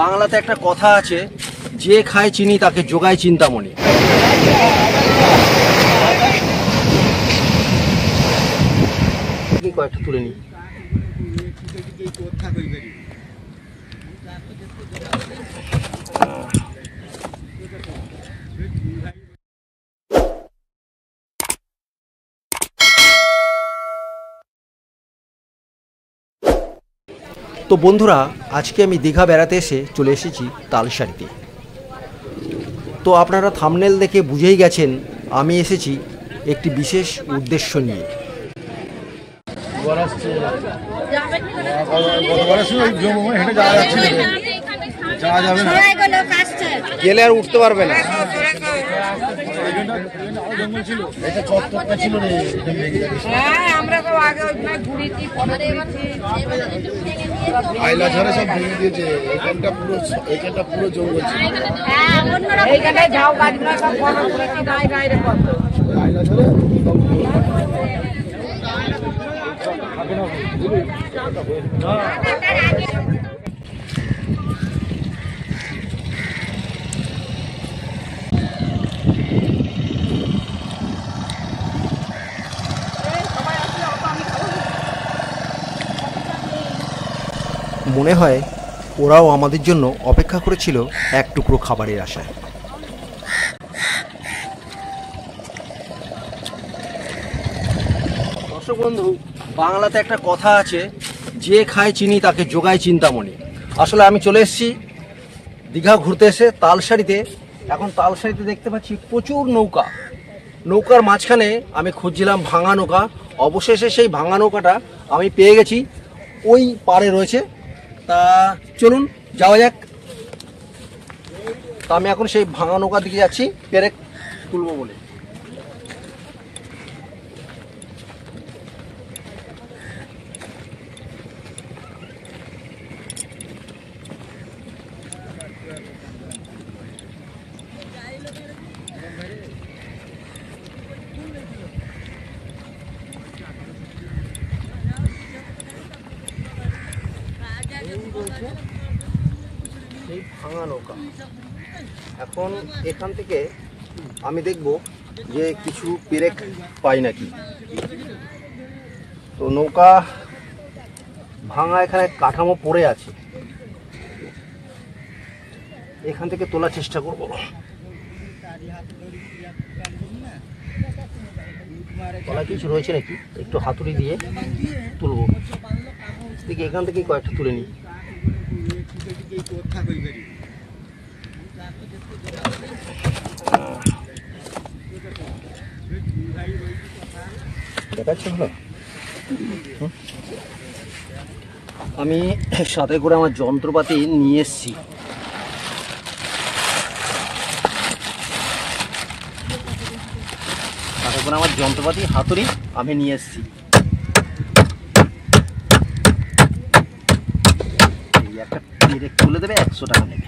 বাংলাতে একটা কথা আছে, যে খায় চিনি তাকে যোগায় চিন্তামণি। কয়েকটা তুলে নি। তো বন্ধুরা, আজকে আমি দীঘা বেড়াতে এসে চলে এসেছি তালসারিতে। তো আপনারা থাম্বনেল দেখে বুঝেই গেছেন আমি এসেছি একটি বিশেষ উদ্দেশ্য নিয়ে। গেলে আর উঠতে পারবে না। মনে হয় ওরাও আমাদের জন্য অপেক্ষা করেছিল এক টুকরো খাবারের আশায়। দর্শক বন্ধু, বাংলাতে একটা কথা আছে, যে খায় চিনি তাকে যোগায় চিন্তামণি। আসলে আমি চলে এসেছি দীঘা ঘুরতে এসে তালসারিতে। এখন তালসারিতে দেখতে পাচ্ছি প্রচুর নৌকা। নৌকার মাঝখানে আমি খুঁজছিলাম ভাঙা নৌকা। অবশেষে সেই ভাঙা নৌকাটা আমি পেয়ে গেছি, ওই পাড়ে রয়েছে। তা চলুন যাওয়া যাক। তা আমি এখন সেই ভাঙা নৌকার দিকে যাচ্ছি পেরেক তুলবো বলে। সেই ভাঙা নৌকা, এখন এখান থেকে আমি দেখব যে কিছু পেরেক পাই নাকি। তো নৌকা ভাঙা, এখানে কাঠামো পড়ে আছে, এখান থেকে তোলার চেষ্টা করব। তোলা কিছু রয়েছে নাকি, একটু হাতুড়ি দিয়ে তুলবো। দেখি এখান থেকে কয়েকটা তুলে নিই। আমি সাথে করে আমার যন্ত্রপাতি নিয়ে এসেছি। সাথে করে আমার যন্ত্রপাতি, হাতুড়ি আমি নিয়ে এসেছি। একটা পেরেক তুলে দেবে, 100 টাকা নেবে।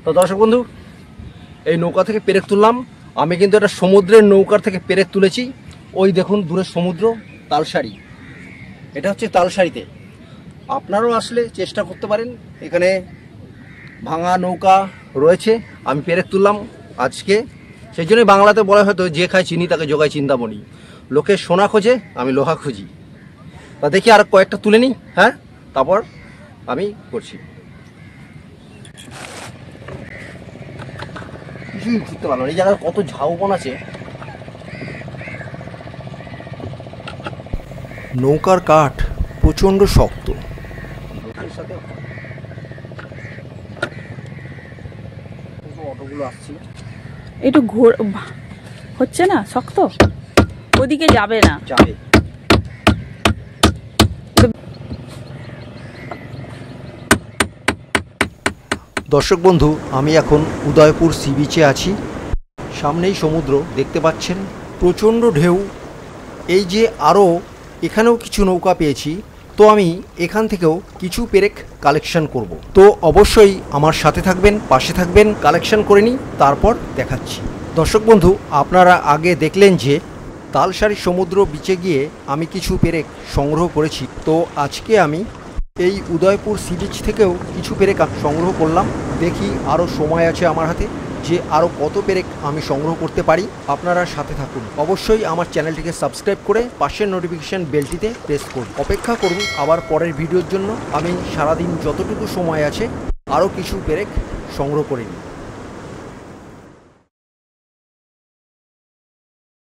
তো দর্শক বন্ধু, এই নৌকা থেকে পেরেক তুললাম। আমি কিন্তু এটা সমুদ্রের নৌকার থেকে পেরেক তুলেছি। ওই দেখুন দূরে সমুদ্র, তালসারি। এটা হচ্ছে তালসারিতে। আপনারাও আসলে চেষ্টা করতে পারেন, এখানে ভাঙা নৌকা রয়েছে। আমি পেরেক তুললাম আজকে, সেই জন্যই বাংলাতে বলা হয়তো, যে খায় চিনি তাকে যোগায় চিন্তামণি। লোকে সোনা খোঁজে, আমি লোহা খুঁজি। তা দেখি আর কয়েকটা তুলে নিই, হ্যাঁ, তারপর আমি করছি। কিছুই ছুটতে পারলাম না, এই জায়গায় কত ঝাউবন আছে। নৌকার কাঠ প্রচণ্ড শক্ত। অটোগুলো আসছে, একটু হচ্ছে না, শক্ত, ওদিকে যাবে না, যাবে। দর্শক বন্ধু, আমি এখন উদয়পুর সি বিচে আছি। সামনেই সমুদ্র দেখতে পাচ্ছেন, প্রচণ্ড ঢেউ। এই যে আরও এখানেও কিছু নৌকা পেয়েছি, তো আমি এখান থেকেও কিছু পেরেক কালেকশন করব। তো অবশ্যই আমার সাথে থাকবেন, পাশে থাকবেন, কালেকশন করে নিই, তারপর দেখাচ্ছি। দর্শক বন্ধু, আপনারা আগে দেখলেন যে তালসারি সমুদ্র বিচে গিয়ে আমি কিছু পেরেক সংগ্রহ করেছি। তো আজকে আমি এই উদয়পুর সি বিচ থেকেও কিছু পেরেক সংগ্রহ করলাম। দেখি আরও সময় আছে আমার হাতে যে আরও কত পেরেক আমি সংগ্রহ করতে পারি। আপনারা সাথে থাকুন, অবশ্যই আমার চ্যানেলটিকে সাবস্ক্রাইব করে পাশের নোটিফিকেশান বেলটিতে প্রেস করুন। অপেক্ষা করুন আবার পরের ভিডিওর জন্য। আমি সারাদিন যতটুকু সময় আছে আরও কিছু পেরেক সংগ্রহ করে নিই।